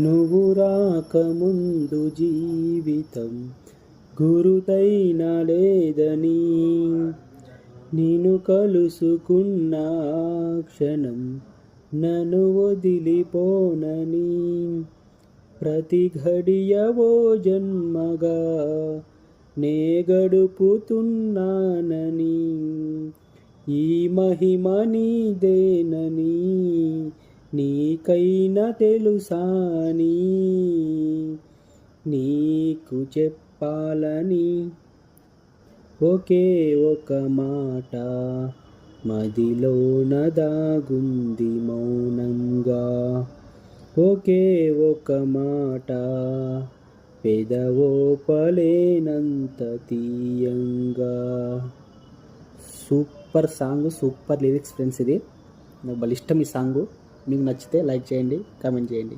నువ్వు రాకముందు జీవితం గురుతైన లేదని, నిన్ను కలుసుకున్న క్షణం నన్ను వదిలిపోనని, ప్రతి ఘడియవో జన్మగా నే గడుపుతున్నానని, ఈ మహిమ నీదేనని నీకైనా తెలుసాని, నీకు చెప్పాలని ఒకే ఒక మాట మదిలోన దాగుంది మౌనంగా, ఒకే ఒక మాట పెదవోపలేనంత తీయంగా. Super song, super lyrics friends. ఇది నాకు భలే ఇష్టం ఈ సాంగ్. మీకు నచ్చితే లైక్ చేయండి, కామెంట్ చేయండి.